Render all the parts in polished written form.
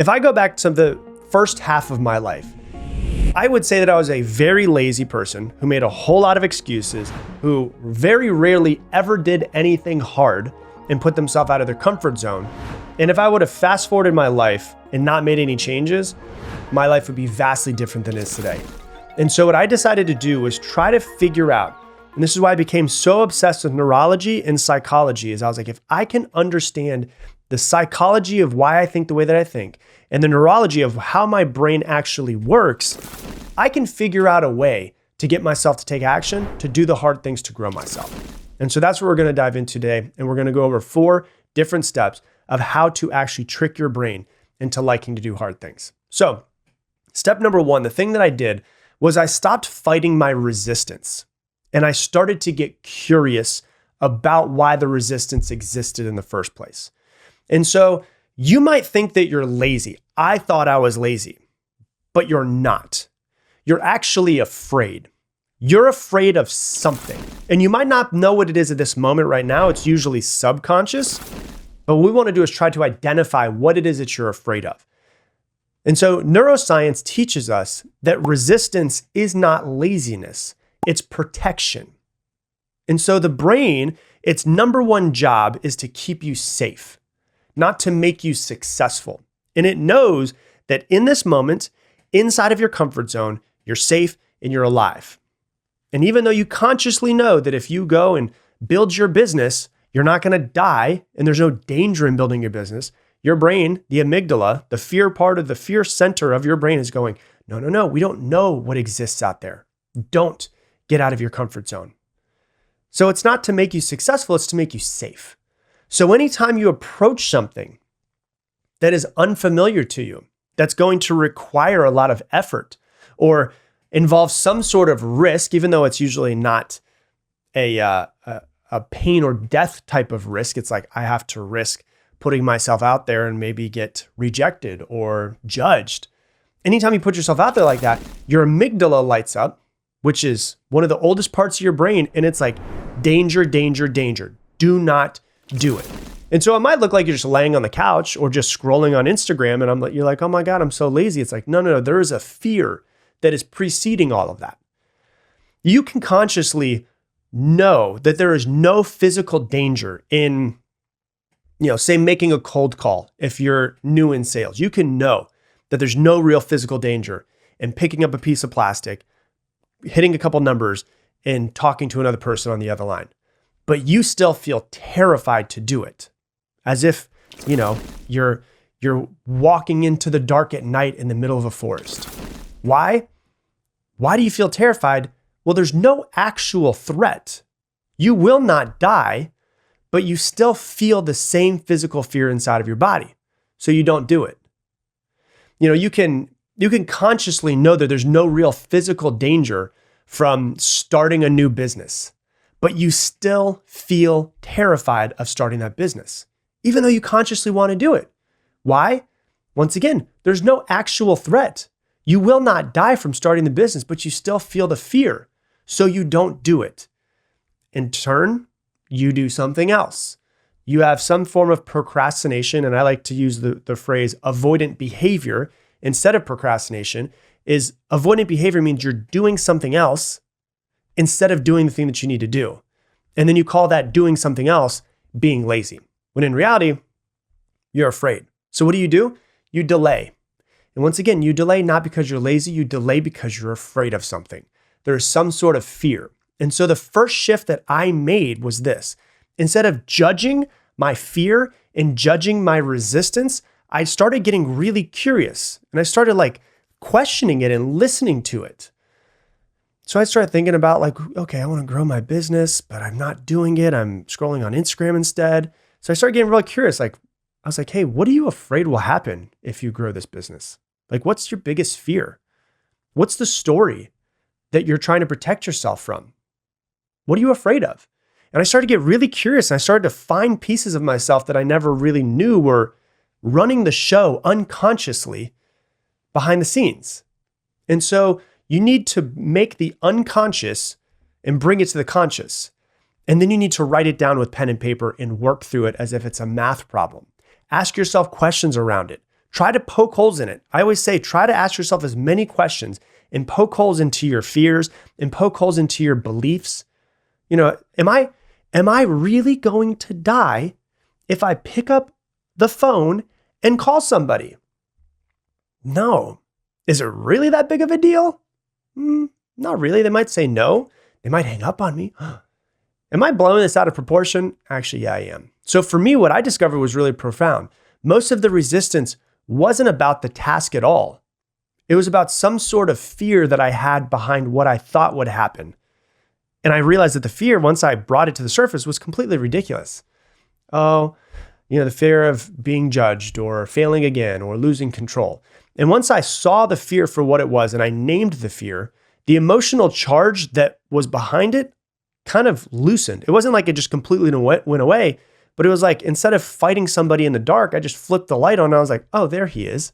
If I go back to the first half of my life, I would say that I was a very lazy person who made a whole lot of excuses, who very rarely ever did anything hard and put themselves out of their comfort zone. And if I would have fast forwarded my life and not made any changes, my life would be vastly different than it is today. And so what I decided to do was try to figure out, and this is why I became so obsessed with neurology and psychology, is I was like, if I can understand the psychology of why I think the way that I think, and the neurology of how my brain actually works, I can figure out a way to get myself to take action, to do the hard things, to grow myself. And so that's what we're gonna dive into today. And we're gonna go over 4 different steps of how to actually trick your brain into liking to do hard things. So step number 1, the thing that I did was I stopped fighting my resistance. And I started to get curious about why the resistance existed in the first place. And so you might think that you're lazy. I thought I was lazy, but you're not. You're actually afraid. You're afraid of something. And you might not know what it is at this moment right now. It's usually subconscious. But what we want to do is try to identify what it is that you're afraid of. And so neuroscience teaches us that resistance is not laziness. It's protection. And so the brain, its number one job is to keep you safe, not to make you successful. And it knows that in this moment, inside of your comfort zone, you're safe and you're alive. And even though you consciously know that if you go and build your business, you're not going to die and there's no danger in building your business, your brain, the amygdala, the fear part of the fear center of your brain is going, no, we don't know what exists out there. Don't get out of your comfort zone. So it's not to make you successful, it's to make you safe. So anytime you approach something that is unfamiliar to you, that's going to require a lot of effort or involve some sort of risk, even though it's usually not a pain or death type of risk. It's like I have to risk putting myself out there and maybe get rejected or judged. Anytime you put yourself out there like that, your amygdala lights up, which is one of the oldest parts of your brain. And it's like, danger, danger, danger. Do not do it. And so it might look like you're just laying on the couch or just scrolling on Instagram. And you're like, oh my God, I'm so lazy. It's like, no, there is a fear that is preceding all of that. You can consciously know that there is no physical danger in, say making a cold call. If you're new in sales, you can know that there's no real physical danger in picking up a piece of plastic, hitting a couple numbers and talking to another person on the other line. But you still feel terrified to do it. As if, you're walking into the dark at night in the middle of a forest. Why? Why do you feel terrified? Well, there's no actual threat. You will not die, but you still feel the same physical fear inside of your body. So you don't do it. You can consciously know that there's no real physical danger from starting a new business, but you still feel terrified of starting that business, even though you consciously want to do it. Why? Once again, there's no actual threat. You will not die from starting the business, but you still feel the fear, so you don't do it. In turn, you do something else. You have some form of procrastination, and I like to use the phrase avoidant behavior instead of procrastination. Is avoidant behavior means you're doing something else instead of doing the thing that you need to do. And then you call that doing something else being lazy, when in reality, you're afraid. So what do? You delay. And once again, you delay not because you're lazy, you delay because you're afraid of something. There's some sort of fear. And so the first shift that I made was this. Instead of judging my fear and judging my resistance, I started getting really curious and I started questioning it and listening to it. So I started thinking about okay, I want to grow my business, but I'm not doing it. I'm scrolling on Instagram instead. So I started getting really curious. I was like, hey, what are you afraid will happen if you grow this business? What's your biggest fear? What's the story that you're trying to protect yourself from? What are you afraid of? And I started to get really curious and I started to find pieces of myself that I never really knew were running the show unconsciously behind the scenes. And so you need to make the unconscious and bring it to the conscious. And then you need to write it down with pen and paper and work through it as if it's a math problem. Ask yourself questions around it. Try to poke holes in it. I always say, try to ask yourself as many questions and poke holes into your fears and poke holes into your beliefs. Am I really going to die if I pick up the phone and call somebody? No. Is it really that big of a deal? Not really. They might say no. They might hang up on me. Am I blowing this out of proportion? Actually, yeah, I am. So for me, what I discovered was really profound. Most of the resistance wasn't about the task at all. It was about some sort of fear that I had behind what I thought would happen. And I realized that the fear, once I brought it to the surface, was completely ridiculous. The fear of being judged or failing again or losing control. And once I saw the fear for what it was and I named the fear, the emotional charge that was behind it kind of loosened. It wasn't like it just completely went away, but it was like, instead of fighting somebody in the dark, I just flipped the light on and I was like, oh, there he is.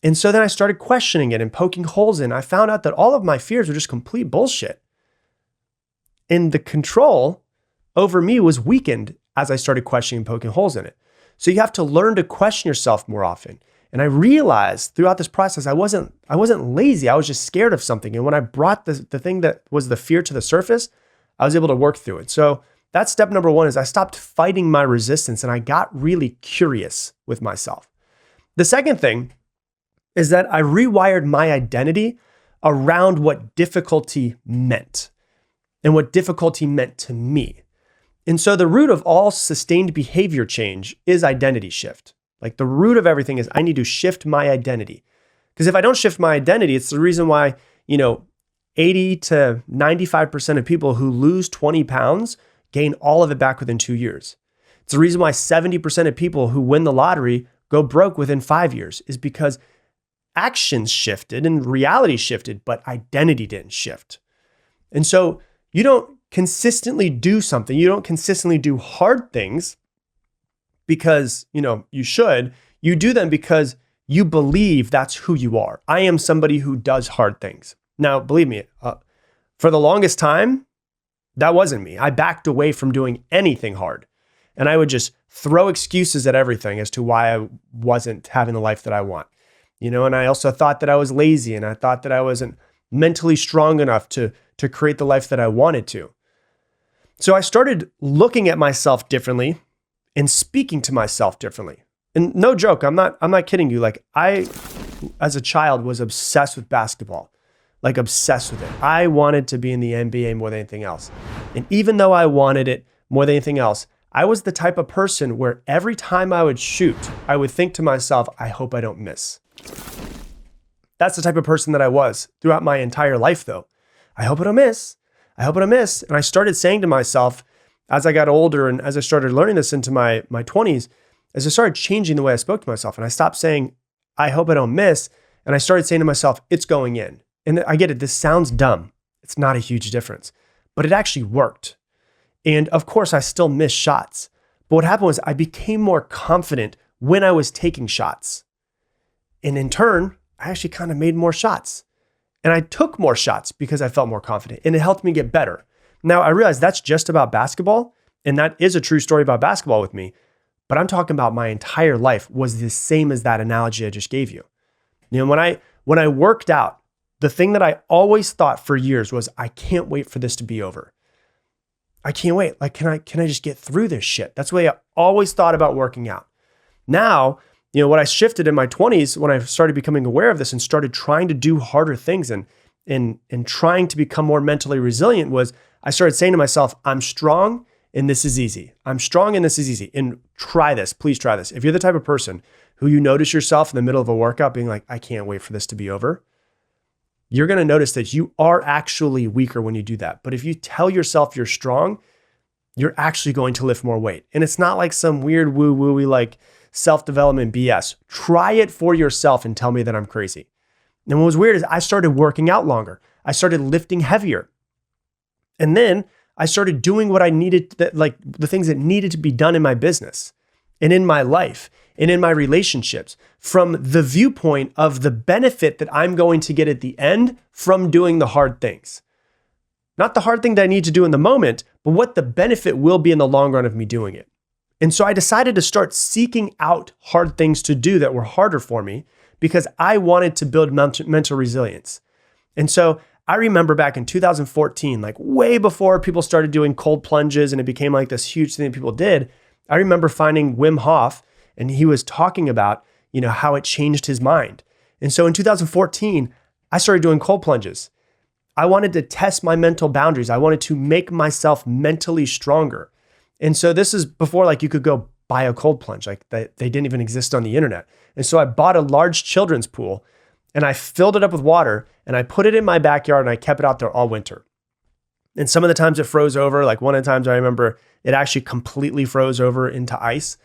And so then I started questioning it and poking holes in. I found out that all of my fears were just complete bullshit. And the control over me was weakened as I started questioning and poking holes in it. So you have to learn to question yourself more often. And I realized throughout this process, I wasn't lazy. I was just scared of something. And when I brought the thing that was the fear to the surface, I was able to work through it. So that's step number one, is I stopped fighting my resistance and I got really curious with myself. The second thing is that I rewired my identity around what difficulty meant and what difficulty meant to me. And so the root of all sustained behavior change is identity shift. Like, the root of everything is I need to shift my identity. Because if I don't shift my identity, it's the reason why, 80 to 95% of people who lose 20 pounds gain all of it back within 2 years. It's the reason why 70% of people who win the lottery go broke within 5 years, is because actions shifted and reality shifted, but identity didn't shift. And so you don't consistently do something. You don't consistently do hard things because, you should. You do them because you believe that's who you are. I am somebody who does hard things. Now, believe me, for the longest time, that wasn't me. I backed away from doing anything hard. And I would just throw excuses at everything as to why I wasn't having the life that I want. And I also thought that I was lazy, and I thought that I wasn't mentally strong enough to create the life that I wanted to. So I started looking at myself differently and speaking to myself differently. And no joke, I'm not kidding you. Like, I, as a child, was obsessed with basketball, like obsessed with it. I wanted to be in the NBA more than anything else. And even though I wanted it more than anything else, I was the type of person where every time I would shoot, I would think to myself, I hope I don't miss. That's the type of person that I was throughout my entire life, though. I hope I don't miss. I hope I don't miss. And I started saying to myself, as I got older and as I started learning this into my 20s, as I started changing the way I spoke to myself, and I stopped saying, I hope I don't miss. And I started saying to myself, it's going in. And I get it. This sounds dumb. It's not a huge difference, but it actually worked. And of course, I still missed shots. But what happened was I became more confident when I was taking shots. And in turn, I actually kind of made more shots. And I took more shots because I felt more confident, and it helped me get better. Now, I realize that's just about basketball, and that is a true story about basketball with me. But I'm talking about my entire life was the same as that analogy I just gave you. When I worked out, the thing that I always thought for years was, I can't wait for this to be over. I can't wait. Like, can I just get through this shit? That's the way I always thought about working out. Now, what I shifted in my 20s when I started becoming aware of this and started trying to do harder things and trying to become more mentally resilient was, I started saying to myself, I'm strong and this is easy. I'm strong and this is easy. And try this, please try this. If you're the type of person who you notice yourself in the middle of a workout being like, I can't wait for this to be over, you're going to notice that you are actually weaker when you do that. But if you tell yourself you're strong, you're actually going to lift more weight. And it's not like some weird woo-woo-y like self-development BS. Try it for yourself and tell me that I'm crazy. And what was weird is I started working out longer. I started lifting heavier. And then I started doing what I needed, like the things that needed to be done in my business and in my life and in my relationships from the viewpoint of the benefit that I'm going to get at the end from doing the hard things. Not the hard thing that I need to do in the moment, but what the benefit will be in the long run of me doing it. And so I decided to start seeking out hard things to do that were harder for me because I wanted to build mental resilience. And so I remember back in 2014, like way before people started doing cold plunges and it became like this huge thing that people did, I remember finding Wim Hof and he was talking about, how it changed his mind. And so in 2014, I started doing cold plunges. I wanted to test my mental boundaries. I wanted to make myself mentally stronger. And so this is before like you could go buy a cold plunge, like they didn't even exist on the internet. And so I bought a large children's pool and I filled it up with water and I put it in my backyard and I kept it out there all winter. And some of the times it froze over, like one of the times I remember it actually completely froze over into ice.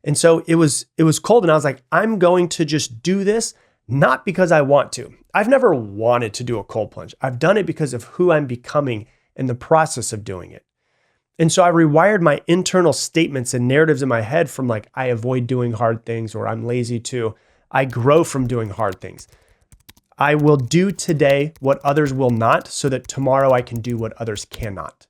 And so it was cold and I was like, I'm going to just do this, not because I want to. I've never wanted to do a cold plunge. I've done it because of who I'm becoming in the process of doing it. And so I rewired my internal statements and narratives in my head from like, I avoid doing hard things or I'm lazy to, I grow from doing hard things. I will do today what others will not so that tomorrow I can do what others cannot.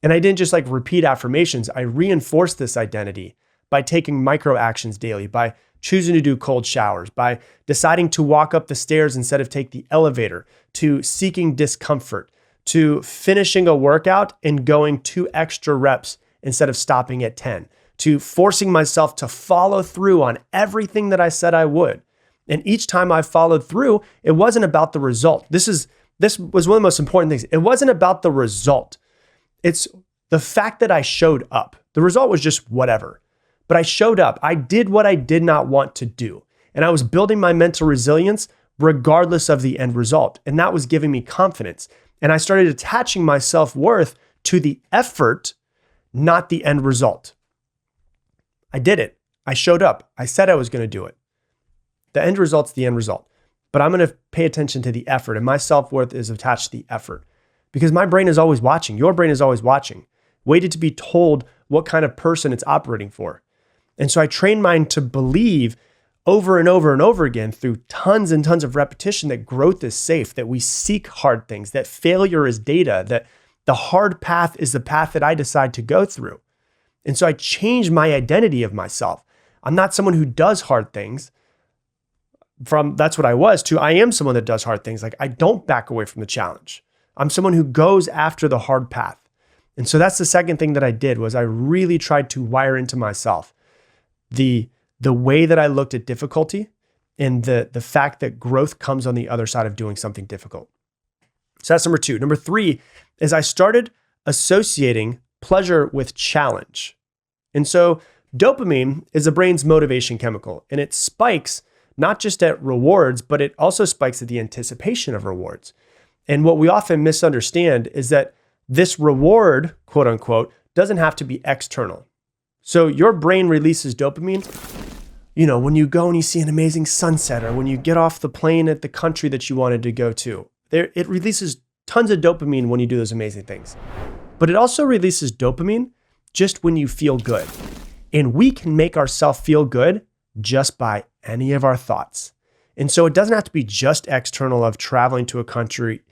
And I didn't just like repeat affirmations. I reinforced this identity by taking micro actions daily, by choosing to do cold showers, by deciding to walk up the stairs instead of take the elevator, to seeking discomfort, to finishing a workout and going 2 extra reps instead of stopping at 10, to forcing myself to follow through on everything that I said I would. And each time I followed through, it wasn't about the result. This was one of the most important things. It wasn't about the result. It's the fact that I showed up. The result was just whatever. But I showed up. I did what I did not want to do. And I was building my mental resilience regardless of the end result. And that was giving me confidence. And I started attaching my self-worth to the effort, not the end result. I did it. I showed up. I said I was going to do it. The end result's the end result. But I'm going to pay attention to the effort. And my self-worth is attached to the effort. Because my brain is always watching. Your brain is always watching. Waited to be told what kind of person it's operating for. And so I trained mine to believe over and over and over again through tons and tons of repetition that growth is safe, that we seek hard things, that failure is data, that the hard path is the path that I decide to go through. And so I changed my identity of myself. I'm not someone who does hard things. From that's what I was to I am someone that does hard things. Like I don't back away from the challenge. I'm someone who goes after the hard path. And so that's the second thing that I did was I really tried to wire into myself the way that I looked at difficulty and the fact that growth comes on the other side of doing something difficult. So that's number 2. Number 3 is I started associating pleasure with challenge. And so dopamine is the brain's motivation chemical, and it spikes not just at rewards, but it also spikes at the anticipation of rewards. And what we often misunderstand is that this reward, quote unquote, doesn't have to be external. So your brain releases dopamine, when you go and you see an amazing sunset or when you get off the plane at the country that you wanted to go to. It releases tons of dopamine when you do those amazing things. But it also releases dopamine just when you feel good. And we can make ourselves feel good just by any of our thoughts. And so it doesn't have to be just external of traveling to a country,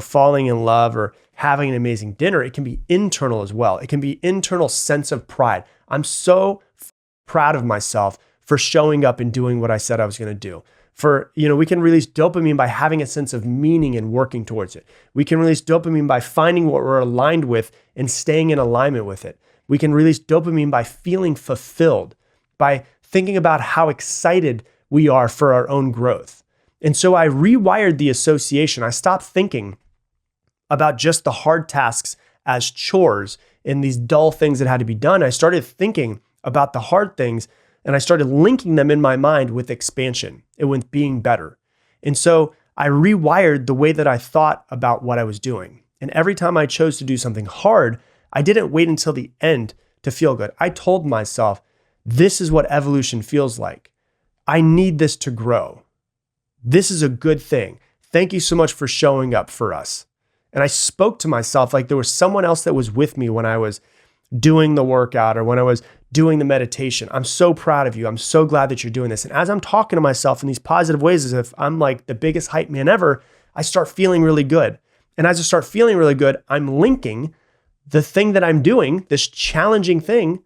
falling in love or having an amazing dinner. It can be internal as well. It can be internal sense of pride. I'm so proud of myself for showing up and doing what I said I was going to do. We can release dopamine by having a sense of meaning and working towards it. We can release dopamine by finding what we're aligned with and staying in alignment with it. We can release dopamine by feeling fulfilled, by thinking about how excited we are for our own growth. And so I rewired the association. I stopped thinking about just the hard tasks as chores and these dull things that had to be done. I started thinking about the hard things and I started linking them in my mind with expansion and with being better. And so I rewired the way that I thought about what I was doing. And every time I chose to do something hard, I didn't wait until the end to feel good. I told myself, this is what evolution feels like. I need this to grow. This is a good thing. Thank you so much for showing up for us. And I spoke to myself like there was someone else that was with me when I was doing the workout or when I was doing the meditation. I'm so proud of you. I'm so glad that you're doing this. And as I'm talking to myself in these positive ways, as if I'm like the biggest hype man ever, I start feeling really good. And as I start feeling really good, I'm linking the thing that I'm doing, this challenging thing,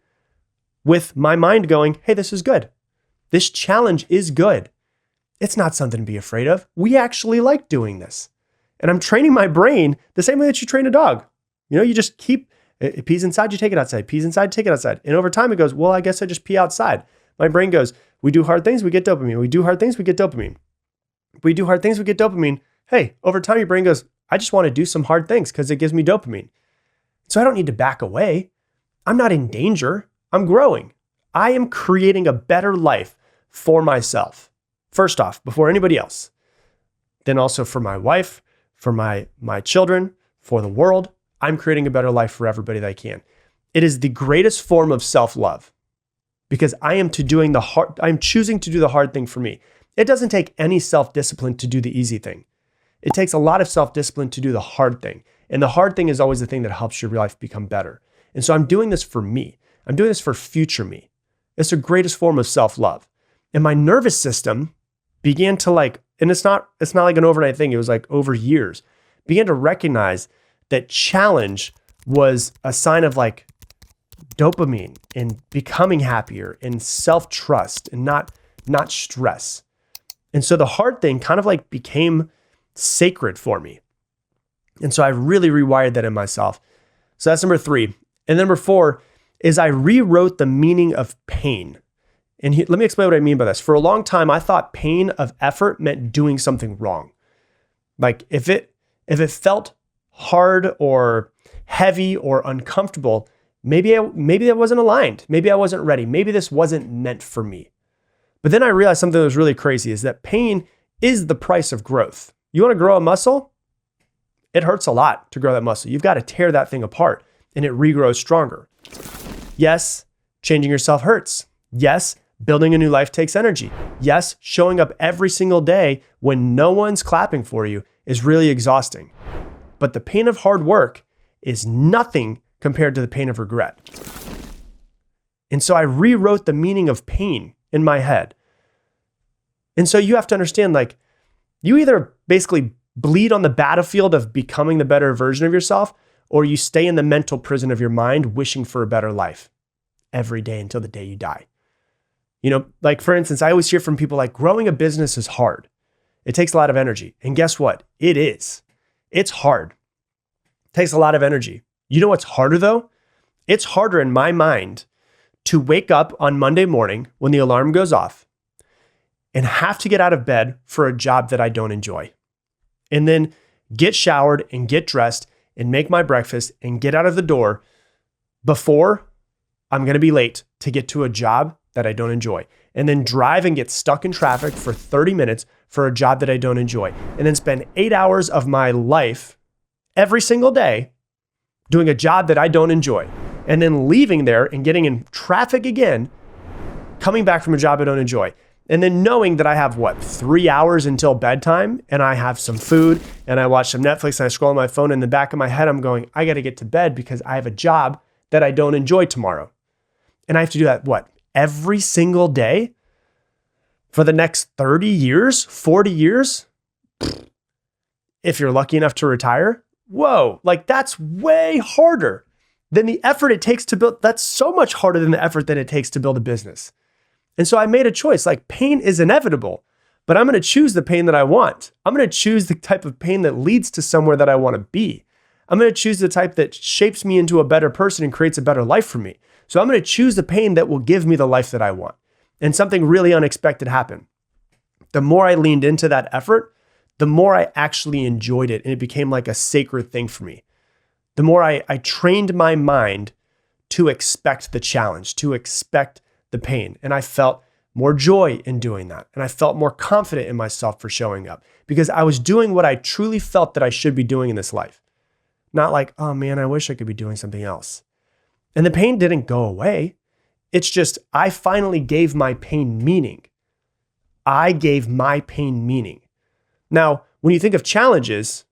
with my mind going, hey, this is good. This challenge is good. It's not something to be afraid of. We actually like doing this. And I'm training my brain the same way that you train a dog. You just keep, it pees inside, you take it outside, pees inside, take it outside. And over time it goes, well, I guess I just pee outside. My brain goes, we do hard things, we get dopamine. We do hard things, we get dopamine. We do hard things, we get dopamine. Hey, over time your brain goes, I just want to do some hard things because it gives me dopamine. So I don't need to back away. I'm not in danger. I'm growing. I am creating a better life for myself. First off, before anybody else. Then also for my wife, for my children, for the world. I'm creating a better life for everybody that I can. It is the greatest form of self-love because I'm choosing to do the hard thing for me. It doesn't take any self-discipline to do the easy thing. It takes a lot of self-discipline to do the hard thing. And the hard thing is always the thing that helps your life become better. And so I'm doing this for me. I'm doing this for future me. It's the greatest form of self-love. And my nervous system began to and it's not like an overnight thing. It was like over years, began to recognize that challenge was a sign of dopamine and becoming happier and self-trust and not stress. And so the hard thing kind of became sacred for me. And so I really rewired that in myself. So that's number 3. And number 4 is I rewrote the meaning of pain. And let me explain what I mean by this. For a long time, I thought pain of effort meant doing something wrong. If it felt hard or heavy or uncomfortable, maybe that wasn't aligned. Maybe I wasn't ready. Maybe this wasn't meant for me. But then I realized something that was really crazy is that pain is the price of growth. You want to grow a muscle? It hurts a lot to grow that muscle. You've got to tear that thing apart and it regrows stronger. Yes, changing yourself hurts. Yes, building a new life takes energy. Yes, showing up every single day when no one's clapping for you is really exhausting. But the pain of hard work is nothing compared to the pain of regret. And so I rewrote the meaning of pain in my head. And so you have to understand, you either basically bleed on the battlefield of becoming the better version of yourself, or you stay in the mental prison of your mind wishing for a better life every day until the day you die. For instance, I always hear from people growing a business is hard. It takes a lot of energy. And guess what? It is. It's hard. It takes a lot of energy. You know what's harder though? It's harder in my mind to wake up on Monday morning when the alarm goes off and have to get out of bed for a job that I don't enjoy. And then get showered and get dressed and make my breakfast and get out of the door before I'm going to be late to get to a job that I don't enjoy. And then drive and get stuck in traffic for 30 minutes for a job that I don't enjoy. And then spend 8 hours of my life every single day doing a job that I don't enjoy. And then leaving there and getting in traffic again, coming back from a job I don't enjoy. And then knowing that I have 3 hours until bedtime and I have some food and I watch some Netflix and I scroll on my phone. In the back of my head, I'm going, I got to get to bed because I have a job that I don't enjoy tomorrow. And I have to do that, every single day for the next 30 years, 40 years? If you're lucky enough to retire, whoa, that's way harder than the effort it takes to build. That's so much harder than the effort that it takes to build a business. And so I made a choice, pain is inevitable, but I'm going to choose the pain that I want. I'm going to choose the type of pain that leads to somewhere that I want to be. I'm going to choose the type that shapes me into a better person and creates a better life for me. So I'm going to choose the pain that will give me the life that I want. And something really unexpected happened. The more I leaned into that effort, the more I actually enjoyed it. And it became like a sacred thing for me. The more I trained my mind to expect the challenge, to expect the pain. And I felt more joy in doing that. And I felt more confident in myself for showing up because I was doing what I truly felt that I should be doing in this life. Not oh man, I wish I could be doing something else. And the pain didn't go away. It's just, I finally gave my pain meaning. I gave my pain meaning. Now, when you think of challenges,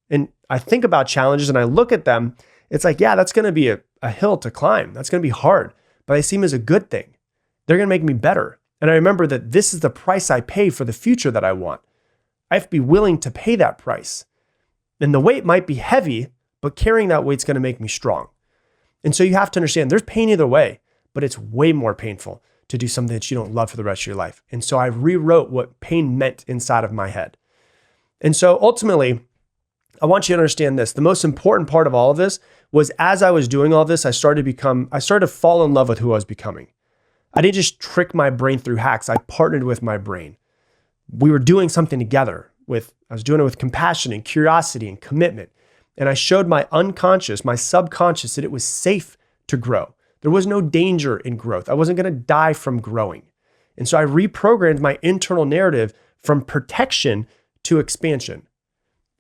and I think about challenges and I look at them, it's yeah, that's going to be a hill to climb. That's going to be hard, but they seem as a good thing. They're going to make me better. And I remember that this is the price I pay for the future that I want. I have to be willing to pay that price. And the weight might be heavy, but carrying that weight's going to make me strong. And so you have to understand there's pain either way, but it's way more painful to do something that you don't love for the rest of your life. And so I rewrote what pain meant inside of my head. And so ultimately, I want you to understand this. The most important part of all of this was as I was doing all this, I started to fall in love with who I was becoming. I didn't just trick my brain through hacks. I partnered with my brain. We were doing something together I was doing it with compassion and curiosity and commitment. And I showed my unconscious, my subconscious, that it was safe to grow. There was no danger in growth. I wasn't going to die from growing. And so I reprogrammed my internal narrative from protection to expansion.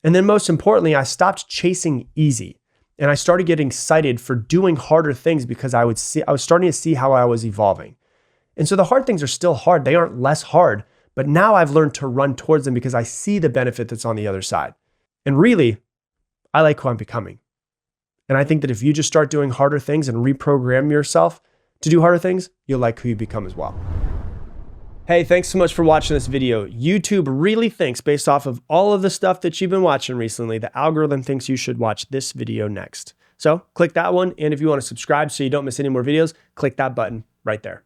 And then most importantly, I stopped chasing easy. And I started getting excited for doing harder things because I was starting to see how I was evolving. And so the hard things are still hard. They aren't less hard, but now I've learned to run towards them because I see the benefit that's on the other side. And really, I like who I'm becoming. And I think that if you just start doing harder things and reprogram yourself to do harder things, you'll like who you become as well. Hey, thanks so much for watching this video. YouTube really thinks, based off of all of the stuff that you've been watching recently, the algorithm thinks you should watch this video next. So click that one. And if you want to subscribe so you don't miss any more videos, click that button right there.